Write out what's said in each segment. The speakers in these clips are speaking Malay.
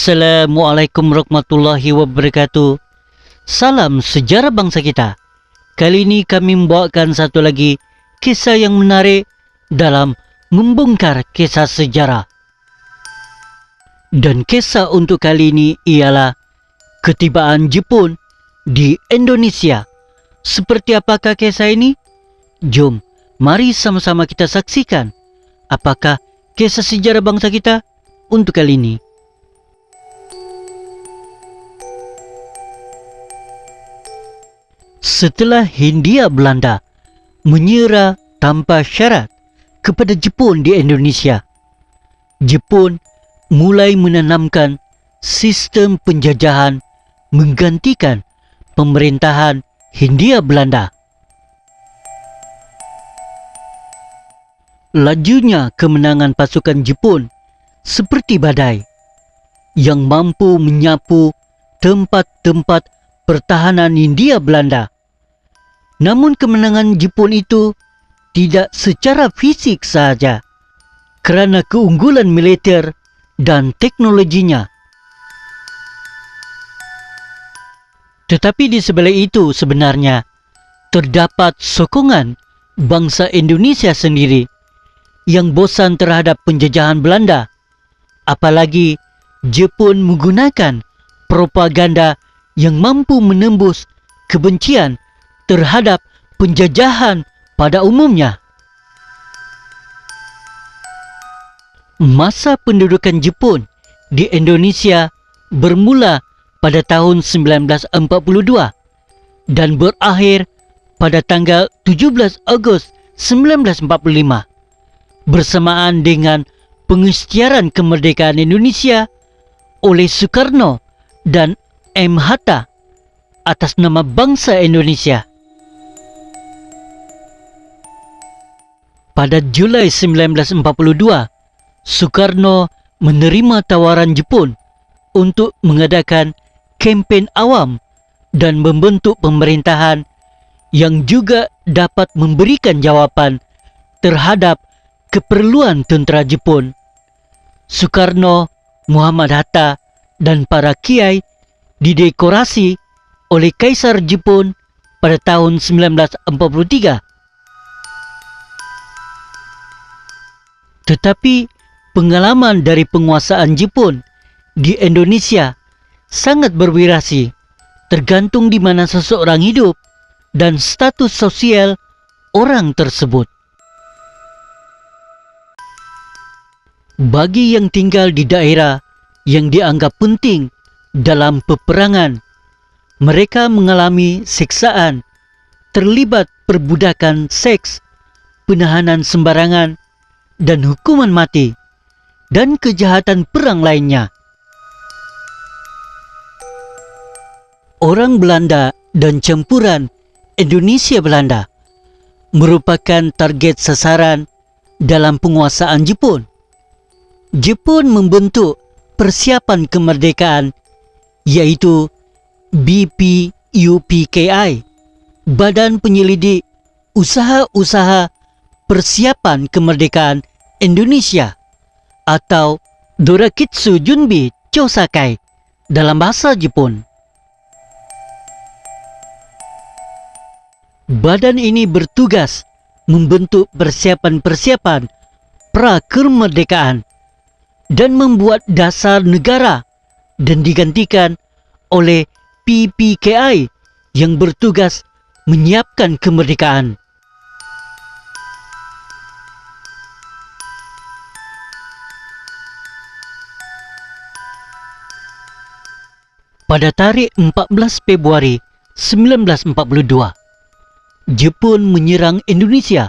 Assalamualaikum warahmatullahi wabarakatuh. Salam sejarah bangsa kita. Kali ini kami membawakan satu lagi kisah yang menarik dalam membongkar kisah sejarah. Dan kisah untuk kali ini ialah ketibaan Jepun di Indonesia. Seperti apakah kisah ini? Jom, mari sama-sama kita saksikan apakah kisah sejarah bangsa kita untuk kali ini. Setelah Hindia Belanda menyerah tanpa syarat kepada Jepun di Indonesia, Jepun mulai menanamkan sistem penjajahan menggantikan pemerintahan Hindia Belanda. Lajunya kemenangan pasukan Jepun seperti badai yang mampu menyapu tempat-tempat pertahanan Hindia Belanda. Namun kemenangan Jepun itu tidak secara fisik sahaja, kerana keunggulan militer dan teknologinya. Tetapi di sebelah itu sebenarnya terdapat sokongan bangsa Indonesia sendiri yang bosan terhadap penjajahan Belanda. Apalagi Jepun menggunakan propaganda yang mampu menembus kebencian terhadap penjajahan pada umumnya. Masa pendudukan Jepun di Indonesia bermula pada tahun 1942 dan berakhir pada tanggal 17 Ogos 1945 bersamaan dengan pengisytiharan kemerdekaan Indonesia oleh Soekarno dan M. Hatta atas nama bangsa Indonesia. Pada Julai 1942, Soekarno menerima tawaran Jepun untuk mengadakan kempen awam dan membentuk pemerintahan yang juga dapat memberikan jawapan terhadap keperluan tentera Jepun. Soekarno, Muhammad Hatta, dan para kiai didekorasi oleh Kaisar Jepun pada tahun 1943. Tetapi pengalaman dari penguasaan Jepun di Indonesia sangat bervariasi, tergantung di mana seseorang hidup dan status sosial orang tersebut. Bagi yang tinggal di daerah yang dianggap penting dalam peperangan, mereka mengalami siksaan, terlibat perbudakan seks, penahanan sembarangan, dan hukuman mati, dan kejahatan perang lainnya. Orang Belanda dan campuran Indonesia Belanda merupakan target sasaran dalam penguasaan Jepun. Jepun membentuk persiapan kemerdekaan, yaitu BPUPKI, Badan Penyelidik Usaha-Usaha Persiapan Kemerdekaan Indonesia, atau Dorakitsu Junbi Chosakai dalam bahasa Jepun. Badan ini bertugas membentuk persiapan-persiapan pra-kemerdekaan dan membuat dasar negara, dan digantikan oleh PPKI yang bertugas menyiapkan kemerdekaan. Pada tarikh 14 Februari 1942, Jepun menyerang Indonesia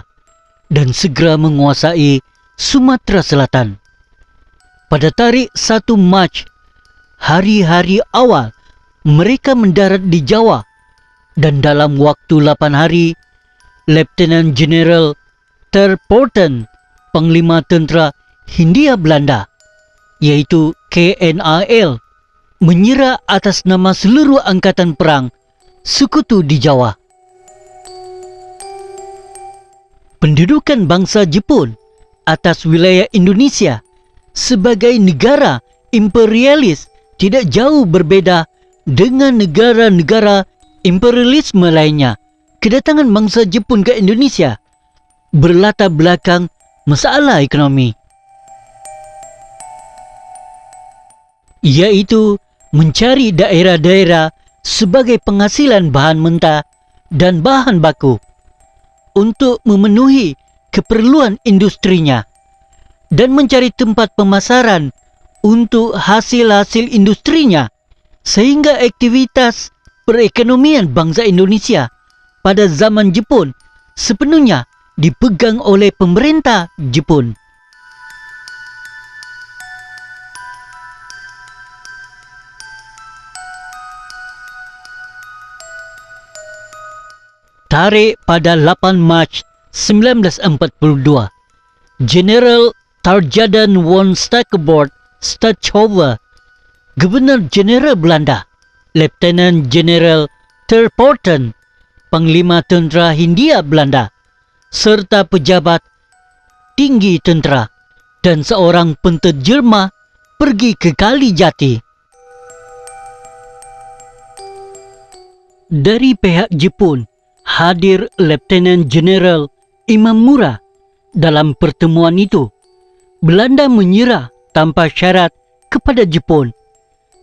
dan segera menguasai Sumatera Selatan. Pada tarikh 1 Mac, hari-hari awal, mereka mendarat di Jawa, dan dalam waktu 8 hari, Letnan Jeneral Terporten, Panglima Tentera Hindia Belanda, yaitu KNAL, menyerah atas nama seluruh angkatan perang sekutu di Jawa. Pendudukan bangsa Jepun atas wilayah Indonesia sebagai negara imperialis tidak jauh berbeda dengan negara-negara imperialisme lainnya. Kedatangan bangsa Jepun ke Indonesia berlatar belakang masalah ekonomi, yaitu mencari daerah-daerah sebagai penghasilan bahan mentah dan bahan baku untuk memenuhi keperluan industrinya dan mencari tempat pemasaran untuk hasil-hasil industrinya, sehingga aktivitas perekonomian bangsa Indonesia pada zaman Jepun sepenuhnya dipegang oleh pemerintah Jepun. Tarik pada 8 Mac 1942, General Tarjadan von Stackelbord Stachova, Gubernur Jeneral Belanda, Letnan Jeneral Terporten, Panglima Tentera Hindia Belanda, serta pejabat tinggi tentera dan seorang penterjemah pergi ke Kalijati. Dari pihak Jepun hadir Letnan Jeneral Imamura. Dalam pertemuan itu, Belanda menyerah tanpa syarat kepada Jepun.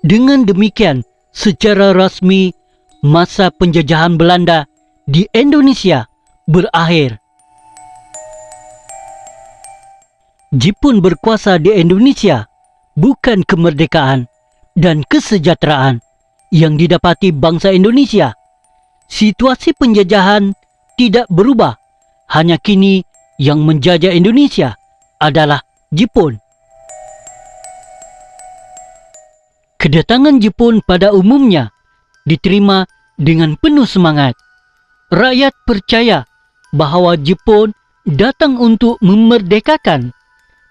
Dengan demikian, secara rasmi masa penjajahan Belanda di Indonesia berakhir. Jepun berkuasa di Indonesia bukan kemerdekaan dan kesejahteraan yang didapati bangsa Indonesia. Situasi penjajahan tidak berubah, hanya kini yang menjajah Indonesia adalah Jepun. Kedatangan Jepun pada umumnya diterima dengan penuh semangat. Rakyat percaya bahawa Jepun datang untuk memerdekakan,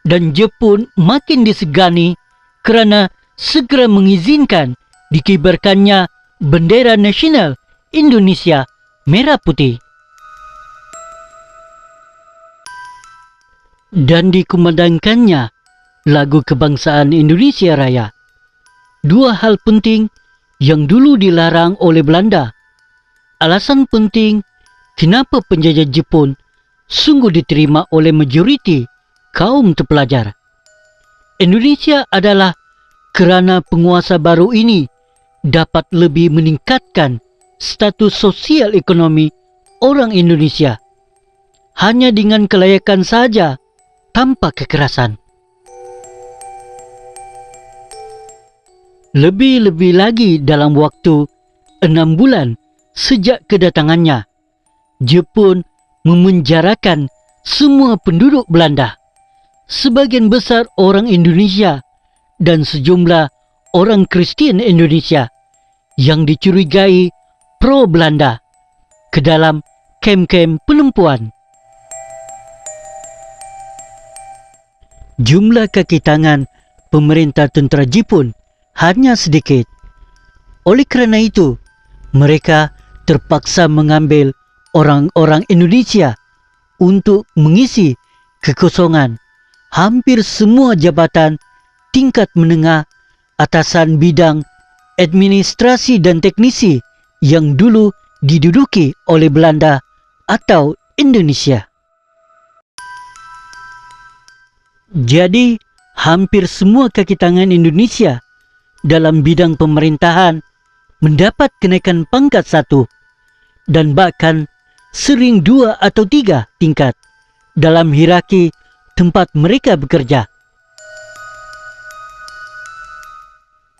dan Jepun makin disegani kerana segera mengizinkan dikibarkannya bendera nasional Indonesia merah putih dan dikumandangkannya lagu kebangsaan Indonesia Raya. Dua hal penting yang dulu dilarang oleh Belanda. Alasan penting kenapa penjajah Jepun sungguh diterima oleh majoriti kaum terpelajar Indonesia adalah kerana penguasa baru ini dapat lebih meningkatkan status sosial ekonomi orang Indonesia hanya dengan kelayakan saja, tanpa kekerasan. Lebih-lebih lagi dalam waktu 6 bulan sejak kedatangannya, Jepun memenjarakan semua penduduk Belanda, sebagian besar orang Indonesia dan sejumlah orang Kristian Indonesia yang dicurigai pro-Belanda ke dalam kem-kem penumpuan. Jumlah kaki tangan pemerintah tentera Jepun hanya sedikit. Oleh kerana itu, mereka terpaksa mengambil orang-orang Indonesia untuk mengisi kekosongan hampir semua jabatan tingkat menengah atasan bidang administrasi dan teknisi yang dulu diduduki oleh Belanda atau Indonesia. Jadi, hampir semua kaki tangan Indonesia dalam bidang pemerintahan mendapat kenaikan pangkat 1 dan bahkan sering 2 atau 3 tingkat dalam hierarki tempat mereka bekerja.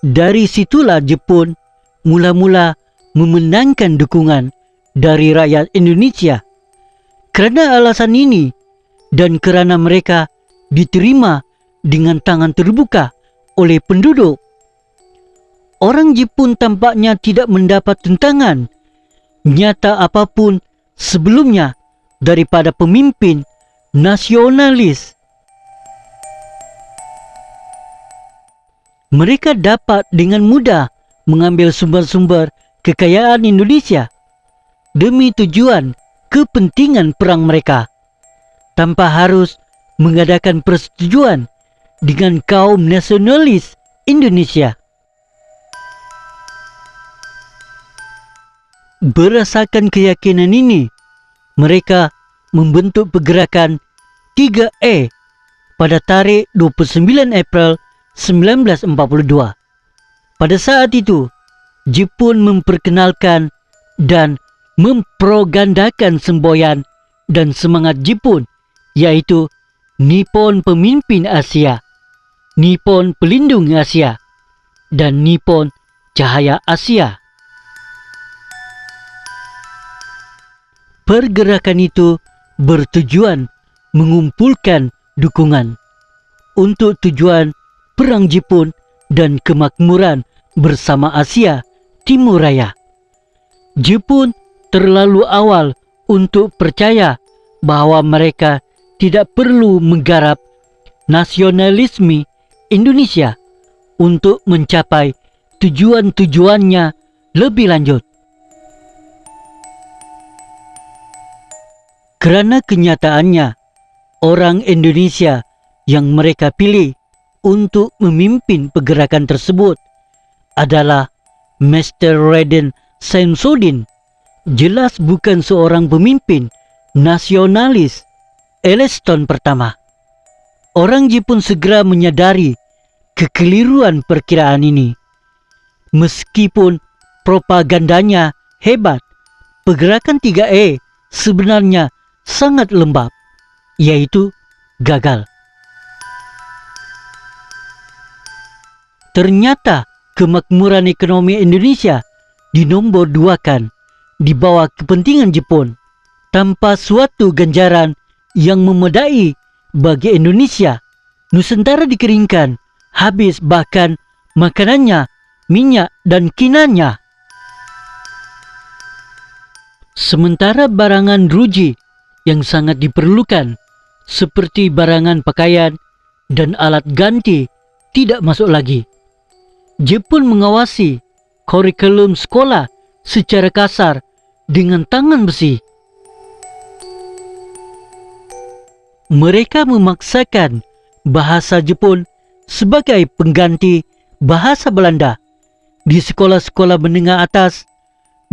Dari situlah Jepun mula-mula memenangkan dukungan dari rakyat Indonesia. Kerana alasan ini dan kerana mereka diterima dengan tangan terbuka oleh penduduk, orang Jepun tampaknya tidak mendapat tentangan nyata apapun sebelumnya daripada pemimpin nasionalis. Mereka dapat dengan mudah mengambil sumber-sumber kekayaan Indonesia demi tujuan kepentingan perang mereka tanpa harus mengadakan persetujuan dengan kaum nasionalis Indonesia. Berdasarkan keyakinan ini, mereka membentuk pergerakan 3E pada tarikh 29 April 1942. Pada saat itu, Jepun memperkenalkan dan mempropagandakan semboyan dan semangat Jepun, yaitu Nippon Pemimpin Asia, Nippon Pelindung Asia, dan Nippon Cahaya Asia. Pergerakan itu bertujuan mengumpulkan dukungan untuk tujuan Perang Jepun dan kemakmuran bersama Asia Timur Raya. Jepun terlalu awal untuk percaya bahwa mereka tidak perlu menggarap nasionalisme Indonesia untuk mencapai tujuan-tujuannya lebih lanjut. Kerana kenyataannya, orang Indonesia yang mereka pilih untuk memimpin pergerakan tersebut adalah Mr. Raden Samsudin. Jelas bukan seorang pemimpin nasionalis Eleston pertama. Orang Jepun segera menyadari kekeliruan perkiraan ini. Meskipun propagandanya hebat, pergerakan 3E sebenarnya sangat lembab, yaitu gagal. Ternyata kemakmuran ekonomi Indonesia dinombor duakan di bawah kepentingan Jepun tanpa suatu ganjaran yang memadai bagi Indonesia. Nusantara dikeringkan, habis bahkan makanannya, minyak dan kinannya. Sementara barangan ruji yang sangat diperlukan seperti barangan pakaian dan alat ganti tidak masuk lagi. Jepun mengawasi kurikulum sekolah secara kasar dengan tangan besi. Mereka memaksakan bahasa Jepun sebagai pengganti bahasa Belanda di sekolah-sekolah menengah atas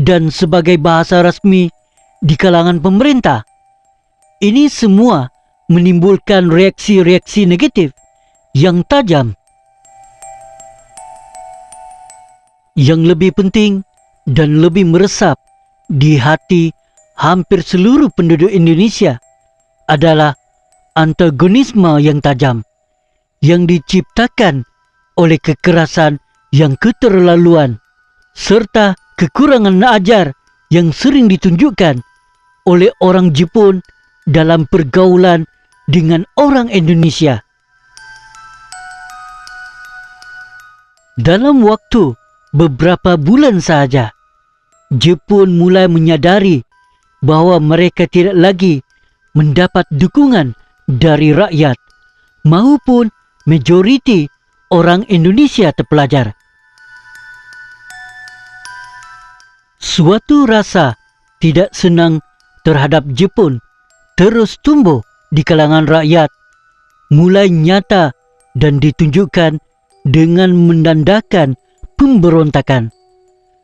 dan sebagai bahasa rasmi di kalangan pemerintah. Ini semua menimbulkan reaksi-reaksi negatif yang tajam. Yang lebih penting dan lebih meresap di hati hampir seluruh penduduk Indonesia adalah antagonisme yang tajam yang diciptakan oleh kekerasan yang keterlaluan serta kekurangan ajar yang sering ditunjukkan oleh orang Jepun dalam pergaulan dengan orang Indonesia. Dalam waktu beberapa bulan sahaja, Jepun mulai menyadari bahawa mereka tidak lagi mendapat dukungan dari rakyat maupun majoriti orang Indonesia terpelajar. Suatu rasa tidak senang terhadap Jepun terus tumbuh di kalangan rakyat, mulai nyata dan ditunjukkan dengan menandakan pemberontakan.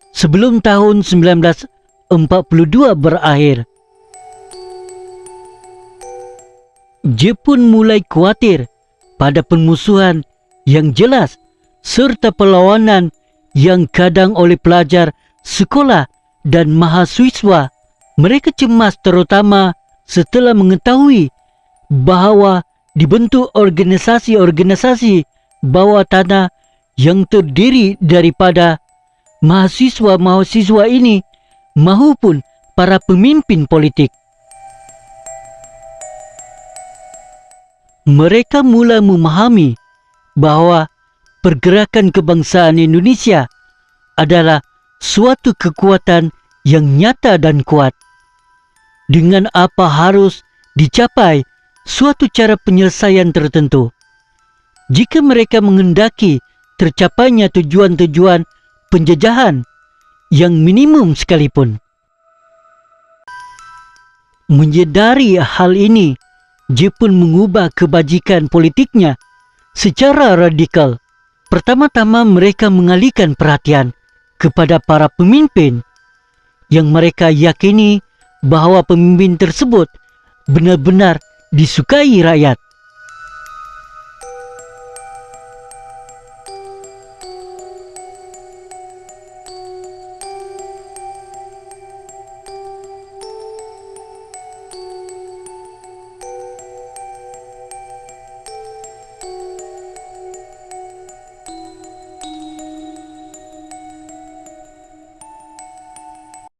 Sebelum tahun 1942 berakhir, Jepun mulai khawatir pada permusuhan yang jelas serta perlawanan yang kadang oleh pelajar sekolah dan mahasiswa. Mereka cemas terutama setelah mengetahui bahawa dibentuk organisasi-organisasi bawah tanah yang terdiri daripada mahasiswa-mahasiswa ini maupun para pemimpin politik. Mereka mula memahami bahawa pergerakan kebangsaan Indonesia adalah suatu kekuatan yang nyata dan kuat. Dengan apa harus dicapai suatu cara penyelesaian tertentu. Jika mereka menghendaki tercapainya tujuan-tujuan penjajahan yang minimum sekalipun. Menyedari hal ini, Jepun mengubah kebajikan politiknya secara radikal. Pertama-tama mereka mengalihkan perhatian kepada para pemimpin. yang mereka yakini bahwa pemimpin tersebut benar-benar disukai rakyat.